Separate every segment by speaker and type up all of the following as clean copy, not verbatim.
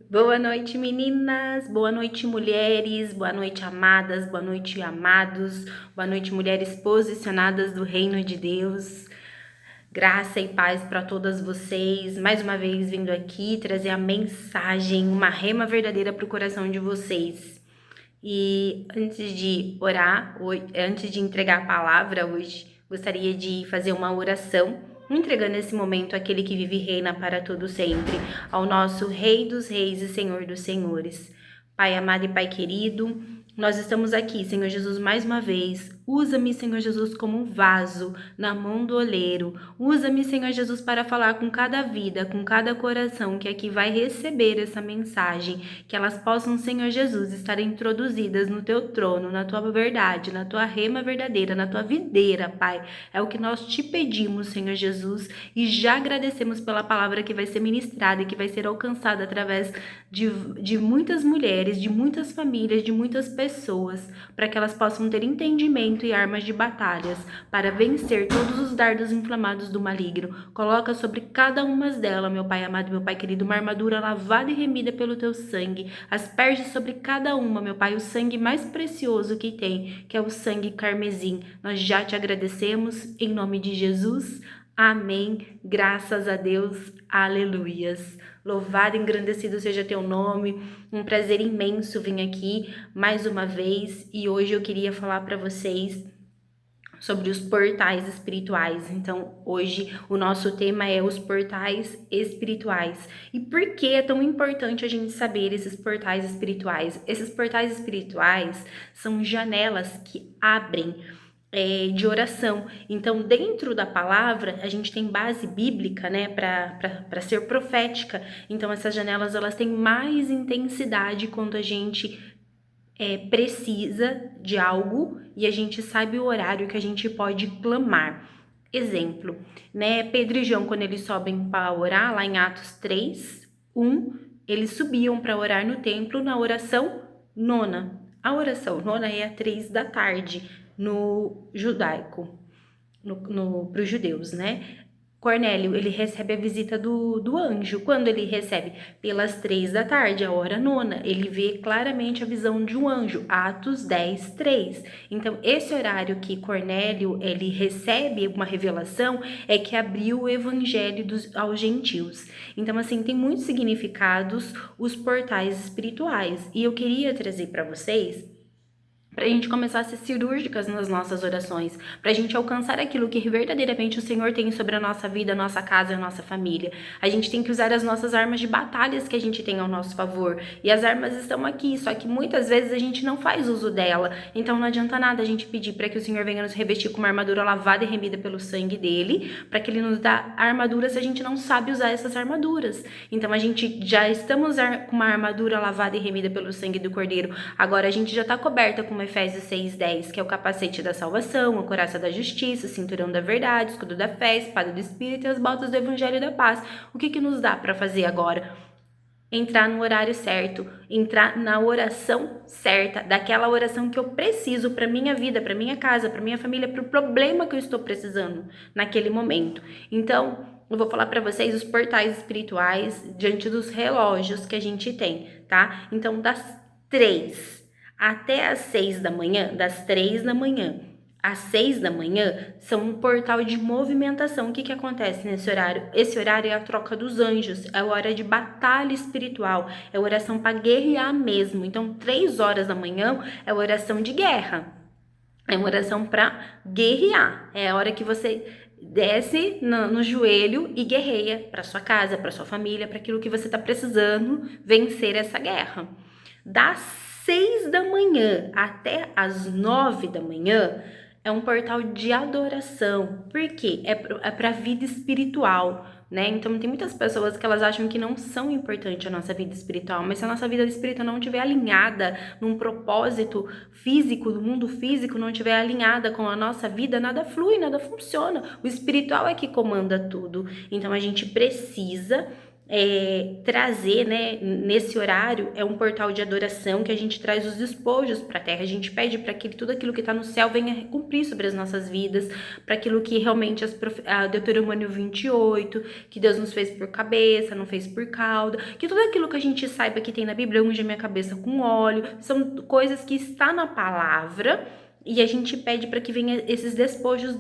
Speaker 1: Boa noite, meninas. Boa noite, mulheres. Boa noite, amadas. Boa noite, amados. Boa noite, mulheres posicionadas do reino de Deus. Graça e paz para todas vocês. Mais uma vez vindo aqui trazer a mensagem, uma rema verdadeira para o coração de vocês. E antes de orar, antes de entregar a palavra hoje, gostaria de fazer uma oração, entregando esse momento àquele que vive e reina para todo sempre, ao nosso Rei dos Reis e Senhor dos Senhores. Pai amado e Pai querido, nós estamos aqui, Senhor Jesus, mais uma vez. Usa-me, Senhor Jesus, como um vaso na mão do oleiro. Usa-me, Senhor Jesus, para falar com cada vida, com cada coração que aqui vai receber essa mensagem. Que elas possam, Senhor Jesus, estar introduzidas no teu trono, na tua verdade, na tua rema verdadeira, na tua videira, Pai. É o que nós te pedimos, Senhor Jesus, e já agradecemos pela palavra que vai ser ministrada e que vai ser alcançada através de muitas mulheres, de muitas famílias, de muitas pessoas, para que elas possam ter entendimento e armas de batalhas para vencer todos os dardos inflamados do maligno. Coloca sobre cada uma delas, meu Pai amado, meu Pai querido, uma armadura lavada e remida pelo teu sangue. Asperge sobre cada uma, meu Pai, o sangue mais precioso que tem, que é o sangue carmesim. Nós já te agradecemos em nome de Jesus. Amém. Graças a Deus. Aleluias. Louvado e engrandecido seja teu nome. Um prazer imenso vir aqui mais uma vez e hoje eu queria falar para vocês sobre os portais espirituais. Então, hoje o nosso tema é os portais espirituais. E por que é tão importante a gente saber esses portais espirituais? Esses portais espirituais são janelas que abrem de oração. Então, dentro da palavra, a gente tem base bíblica, né, para ser profética. Então, essas janelas, elas têm mais intensidade quando a gente precisa de algo e a gente sabe o horário que a gente pode clamar. Exemplo, né, Pedro e João, quando eles sobem para orar, lá em Atos 3:1, eles subiam para orar no templo na oração nona. A oração nona é às 3 da tarde, no judaico, para os judeus, né? Cornélio, ele recebe a visita do anjo. Quando ele recebe? Pelas 3 da tarde, a hora nona. Ele vê claramente a visão de um anjo, Atos 10:3. Então, esse horário que Cornélio, ele recebe uma revelação, é que abriu o evangelho aos gentios. Então, assim, tem muitos significados os portais espirituais. E eu queria trazer para vocês para a gente começar a ser cirúrgicas nas nossas orações, para a gente alcançar aquilo que verdadeiramente o Senhor tem sobre a nossa vida, a nossa casa e a nossa família. A gente tem que usar as nossas armas de batalhas que a gente tem ao nosso favor, e as armas estão aqui, só que muitas vezes a gente não faz uso dela, então não adianta nada a gente pedir para que o Senhor venha nos revestir com uma armadura lavada e remida pelo sangue dele, para que ele nos dá armadura se a gente não sabe usar essas armaduras. Então a gente já estamos com uma armadura lavada e remida pelo sangue do Cordeiro, agora a gente já está coberta com uma Efésios 6:10, que é o capacete da salvação, a couraça da justiça, o cinturão da verdade, o escudo da fé, a espada do Espírito e as botas do Evangelho da paz. O que nos dá para fazer agora? Entrar no horário certo, entrar na oração certa, daquela oração que eu preciso para minha vida, para minha casa, para minha família, para o problema que eu estou precisando naquele momento. Então, eu vou falar para vocês os portais espirituais diante dos relógios que a gente tem, tá? Então, das 3 até as 6 da manhã, das 3 da manhã às 6 da manhã, são um portal de movimentação. O que acontece nesse horário? Esse horário é a troca dos anjos, é a hora de batalha espiritual, é oração para guerrear mesmo. Então, 3 horas da manhã é oração de guerra, é uma oração para guerrear, é a hora que você desce no joelho e guerreia para sua casa, para sua família, para aquilo que você está precisando vencer essa guerra. Das 6 da manhã até as 9 da manhã é um portal de adoração. Por quê? É para a vida espiritual, né? Então tem muitas pessoas que elas acham que não são importantes a nossa vida espiritual, mas se a nossa vida espiritual não estiver alinhada num propósito físico, do mundo físico, não estiver alinhada com a nossa vida, nada flui, nada funciona. O espiritual é que comanda tudo. Então a gente precisa trazer, né, nesse horário, é um portal de adoração que a gente traz os despojos para a terra. A gente pede para que tudo aquilo que está no céu venha cumprir sobre as nossas vidas, para aquilo que realmente a Deuteronômio 28, que Deus nos fez por cabeça, não fez por cauda, que tudo aquilo que a gente saiba que tem na Bíblia, unge a minha cabeça com óleo, são coisas que está na palavra, e a gente pede para que venha esses despojos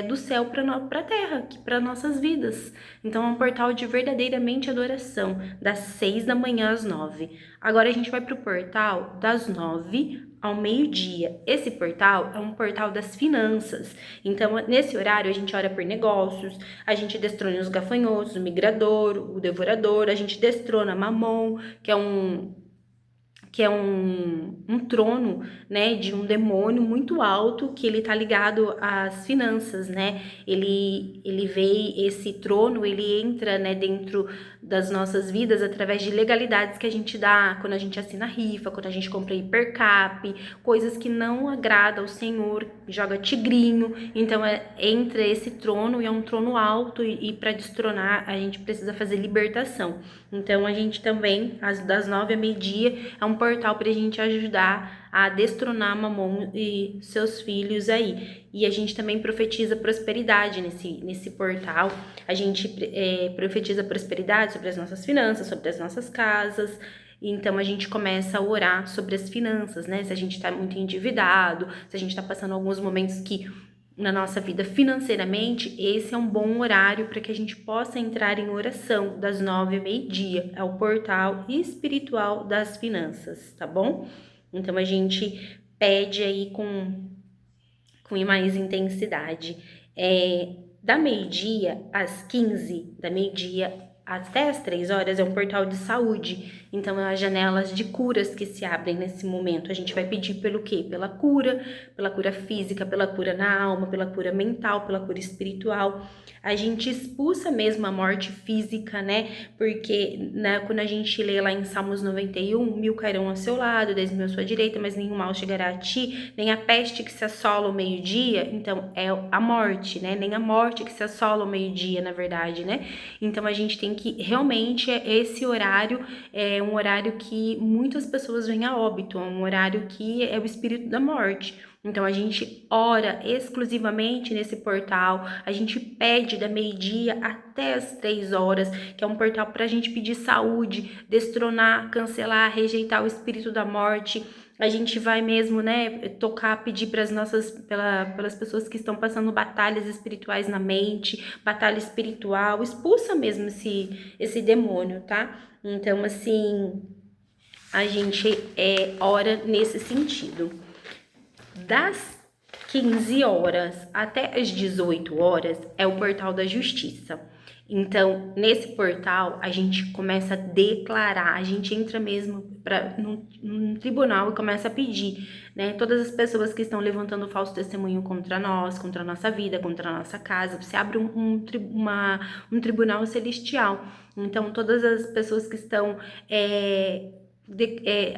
Speaker 1: do céu para a terra, para nossas vidas. Então é um portal de verdadeiramente adoração, das 6 da manhã às 9. Agora a gente vai para o portal das 9 ao meio-dia. Esse portal é um portal das finanças. Então, nesse horário, a gente ora por negócios, a gente destrona os gafanhotos, o migrador, o devorador, a gente destrona Mamon, que é um trono, né, de um demônio muito alto, que ele tá ligado às finanças, né? Ele vê esse trono, ele entra, né, dentro das nossas vidas através de legalidades que a gente dá quando a gente assina rifa, quando a gente compra hipercap, coisas que não agradam ao Senhor, joga tigrinho. Então entra esse trono, e é um trono alto, e para destronar a gente precisa fazer libertação. Então a gente também, das 9 a meio-dia, é um portal para a gente ajudar a destronar Mamon e seus filhos aí. E a gente também profetiza prosperidade nesse portal. A gente profetiza prosperidade sobre as nossas finanças, sobre as nossas casas. Então a gente começa a orar sobre as finanças, né? Se a gente está muito endividado, se a gente está passando alguns momentos que na nossa vida financeiramente, esse é um bom horário para que a gente possa entrar em oração das 9 ao meio-dia. É o portal espiritual das finanças, tá bom? Então a gente pede aí com mais intensidade. Da meio-dia às 15, da meio-dia até as 3 horas, é um portal de saúde. Então, é as janelas de curas que se abrem nesse momento. A gente vai pedir pelo quê? Pela cura física, pela cura na alma, pela cura mental, pela cura espiritual. A gente expulsa mesmo a morte física, né? Porque, né, quando a gente lê lá em Salmos 91, 1000 cairão ao seu lado, 10.000 à sua direita, mas nenhum mal chegará a ti, nem a peste que se assola ao meio-dia. Então, é a morte, né? Nem a morte que se assola ao meio-dia, na verdade, né? Então, a gente tem que, realmente, esse horário é um horário que muitas pessoas vêm a óbito, é um horário que é o espírito da morte. Então, a gente ora exclusivamente nesse portal, a gente pede da meio-dia até as 3 horas, que é um portal para a gente pedir saúde, destronar, cancelar, rejeitar o espírito da morte. A gente vai mesmo, né, tocar, pedir pelas pessoas que estão passando batalhas espirituais na mente, batalha espiritual, expulsa mesmo esse demônio, tá? Então, assim, a gente ora nesse sentido. Das 15 horas até as 18 horas é o portal da justiça. Então, nesse portal, a gente começa a declarar, a gente entra mesmo num tribunal e começa a pedir, né? Todas as pessoas que estão levantando falso testemunho contra nós, contra a nossa vida, contra a nossa casa, você abre um tribunal celestial. Então, todas as pessoas que estão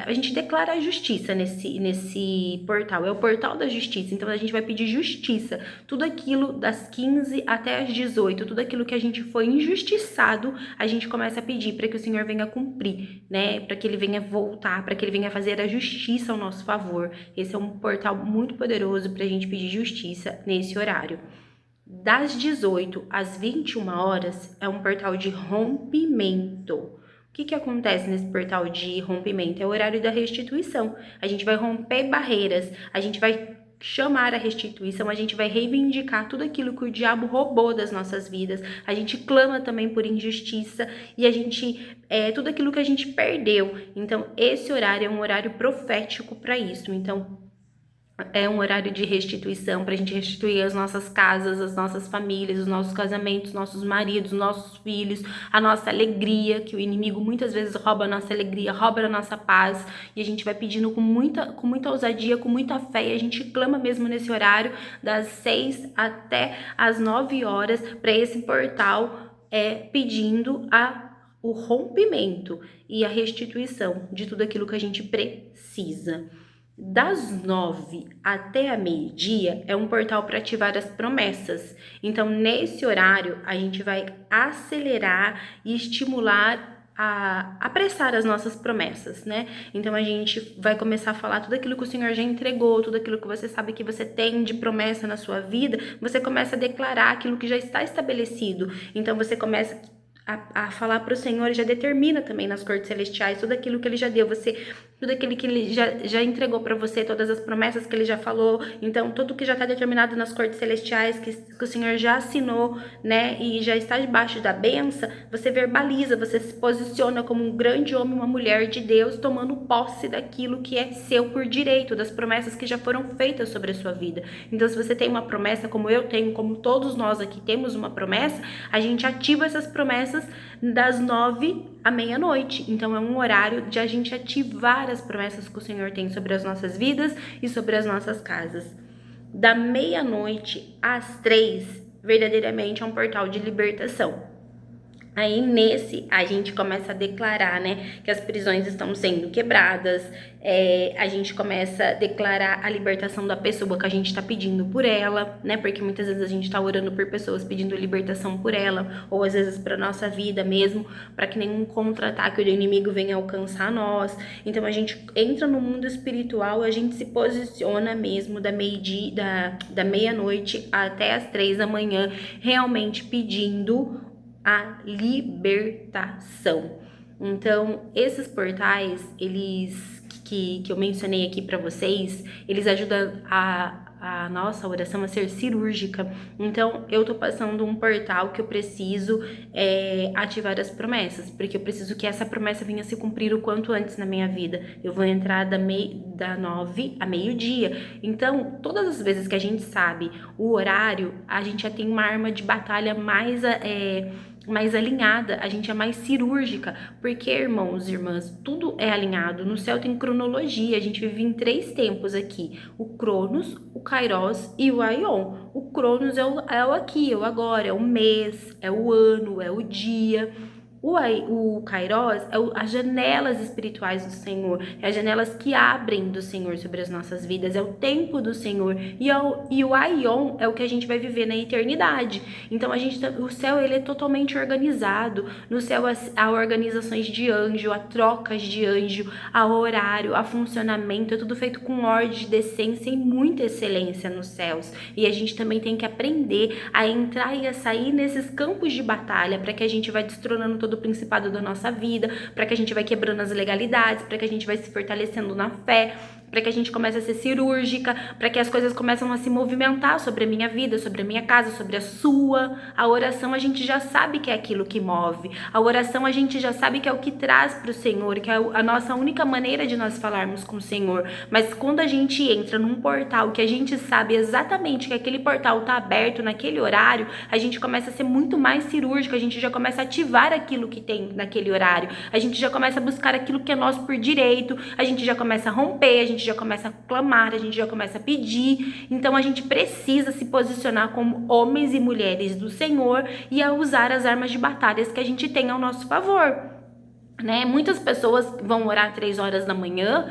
Speaker 1: a gente declara a justiça nesse portal, é o portal da justiça. Então a gente vai pedir justiça, tudo aquilo das 15 até as 18, tudo aquilo que a gente foi injustiçado, a gente começa a pedir para que o Senhor venha cumprir, né, para que ele venha voltar, para que ele venha fazer a justiça ao nosso favor. Esse é um portal muito poderoso para a gente pedir justiça nesse horário. Das 18 às 21 horas é um portal de rompimento. O que acontece nesse portal de rompimento? É o horário da restituição. A gente vai romper barreiras, a gente vai chamar a restituição, a gente vai reivindicar tudo aquilo que o diabo roubou das nossas vidas. A gente clama também por injustiça e a gente tudo aquilo que a gente perdeu. Então, esse horário é um horário profético para isso. Então, é um horário de restituição para a gente restituir as nossas casas, as nossas famílias, os nossos casamentos, nossos maridos, nossos filhos, a nossa alegria, que o inimigo muitas vezes rouba a nossa alegria, rouba a nossa paz, e a gente vai pedindo com muita ousadia, com muita fé, e a gente clama mesmo nesse horário das 6 até as 9 horas para esse portal pedindo o rompimento e a restituição de tudo aquilo que a gente precisa. Das 9 até a meio-dia é um portal para ativar as promessas. Então, nesse horário, a gente vai acelerar e estimular a apressar as nossas promessas, né? Então, a gente vai começar a falar tudo aquilo que o Senhor já entregou, tudo aquilo que você sabe que você tem de promessa na sua vida, você começa a declarar aquilo que já está estabelecido. Então, você começa a falar para o Senhor e já determina também nas cortes celestiais tudo aquilo que Ele já deu, tudo aquilo que Ele já entregou para você, todas as promessas que Ele já falou, então tudo que já está determinado nas cortes celestiais, que o Senhor já assinou, né, e já está debaixo da bênção, você verbaliza, você se posiciona como um grande homem, uma mulher de Deus, tomando posse daquilo que é seu por direito, das promessas que já foram feitas sobre a sua vida. Então, se você tem uma promessa, como eu tenho, como todos nós aqui temos uma promessa, a gente ativa essas promessas das 9 à meia-noite. Então, é um horário de a gente ativar as promessas que o Senhor tem sobre as nossas vidas e sobre as nossas casas. Da meia-noite às 3, verdadeiramente é um portal de libertação. Aí nesse a gente começa a declarar, né, que as prisões estão sendo quebradas, a gente começa a declarar a libertação da pessoa que a gente está pedindo por ela, né, porque muitas vezes a gente está orando por pessoas pedindo libertação por ela, ou às vezes para nossa vida mesmo, para que nenhum contra-ataque do inimigo venha alcançar nós. Então a gente entra no mundo espiritual, a gente se posiciona mesmo da meia-noite até as 3 da manhã, realmente pedindo a libertação. Então, esses portais, eles que eu mencionei aqui para vocês, eles ajudam a nossa oração a ser cirúrgica. Então, eu tô passando um portal que eu preciso ativar as promessas, porque eu preciso que essa promessa venha se cumprir o quanto antes na minha vida. Eu vou entrar da 9 a meio-dia. Então, todas as vezes que a gente sabe o horário, a gente já tem uma arma de batalha mais alinhada, a gente é mais cirúrgica, porque, irmãos e irmãs, tudo é alinhado. No céu tem cronologia, a gente vive em 3 tempos aqui: o Cronos, o Kairos e o Aion. O Cronos é o aqui, é o agora, é o mês, é o ano, é o dia. O Kairos é as janelas espirituais do Senhor, é as janelas que abrem do Senhor sobre as nossas vidas, é o tempo do Senhor, e o Aion é o que a gente vai viver na eternidade. Então o céu ele é totalmente organizado. No céu há organizações de anjo, há trocas de anjo, há horário, há funcionamento, é tudo feito com ordem, decência e muita excelência nos céus. E a gente também tem que aprender a entrar e a sair nesses campos de batalha, para que a gente vai destronando todo o principado da nossa vida, para que a gente vai quebrando as legalidades, para que a gente vai se fortalecendo na fé, para que a gente comece a ser cirúrgica, para que as coisas começam a se movimentar sobre a minha vida, sobre a minha casa, sobre a sua. A oração a gente já sabe que é aquilo que move. A oração a gente já sabe que é o que traz para o Senhor, que é a nossa única maneira de nós falarmos com o Senhor. Mas quando a gente entra num portal que a gente sabe exatamente que aquele portal está aberto naquele horário, a gente começa a ser muito mais cirúrgico, a gente já começa a ativar aquilo que tem naquele horário, a gente já começa a buscar aquilo que é nosso por direito, a gente já começa a romper, a gente já começa a clamar, a gente já começa a pedir. Então a gente precisa se posicionar como homens e mulheres do Senhor e a usar as armas de batalhas que a gente tem ao nosso favor. Né? Muitas pessoas vão orar 3 horas da manhã,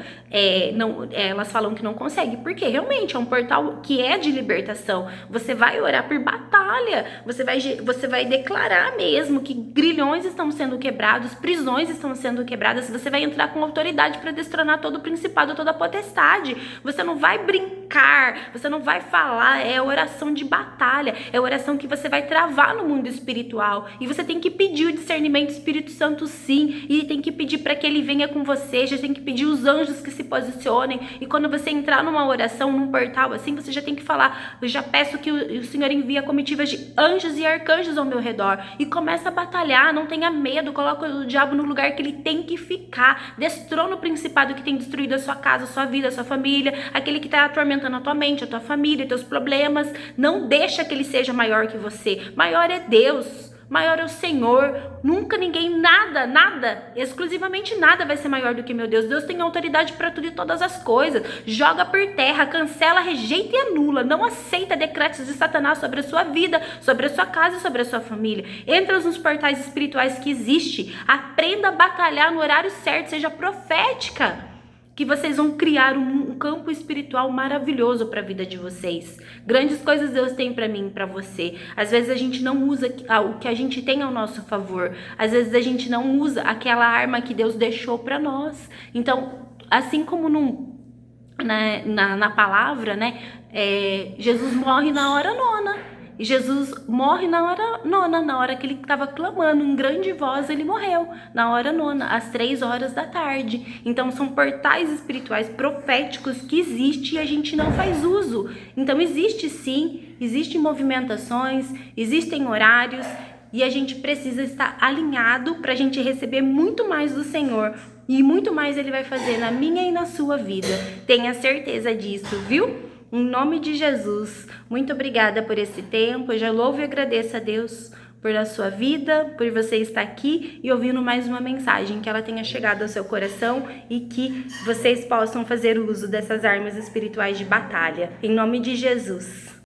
Speaker 1: elas falam que não conseguem, porque realmente é um portal que é de libertação. Você vai orar por batalha, você vai declarar mesmo que grilhões estão sendo quebrados, prisões estão sendo quebradas, você vai entrar com autoridade para destronar todo o principado, toda a potestade. Você não vai brincar, você não vai falar, é oração de batalha, é oração que você vai travar no mundo espiritual, e você tem que pedir o discernimento do Espírito Santo, sim, e tem que pedir para que ele venha com você, já tem que pedir os anjos que se posicionem. E quando você entrar numa oração, num portal assim, você já tem que falar: eu já peço que o Senhor envie comitivas de anjos e arcanjos ao meu redor, e começa a batalhar, não tenha medo, coloca o diabo no lugar que ele tem que ficar, destrona o principado que tem destruído a sua casa, a sua vida, a sua família, aquele que está atormentando a tua mente, a tua família, teus problemas. Não deixa que ele seja maior que você. Maior é Deus, maior é o Senhor. Nunca ninguém, nada, exclusivamente nada vai ser maior do que meu Deus. Deus tem autoridade para tudo e todas as coisas. Joga por terra, cancela, rejeita e anula. Não aceita decretos de Satanás sobre a sua vida, sobre a sua casa e sobre a sua família. Entra nos portais espirituais que existe. Aprenda a batalhar no horário certo, seja profética, que vocês vão criar um campo espiritual maravilhoso para a vida de vocês. Grandes coisas Deus tem para mim e para você. Às vezes a gente não usa o que a gente tem ao nosso favor. Às vezes a gente não usa aquela arma que Deus deixou para nós. Então, assim como na palavra, né? Jesus morre na hora nona. E Jesus morre na hora nona, na hora que ele estava clamando em grande voz, ele morreu, na hora nona, às 3 horas da tarde. Então são portais espirituais proféticos que existem e a gente não faz uso. Então existe sim, existem movimentações, existem horários e a gente precisa estar alinhado para a gente receber muito mais do Senhor. E muito mais ele vai fazer na minha e na sua vida. Tenha certeza disso, viu? Em nome de Jesus, muito obrigada por esse tempo. Eu já louvo e agradeço a Deus por a sua vida, por você estar aqui e ouvindo mais uma mensagem, que ela tenha chegado ao seu coração e que vocês possam fazer uso dessas armas espirituais de batalha. Em nome de Jesus.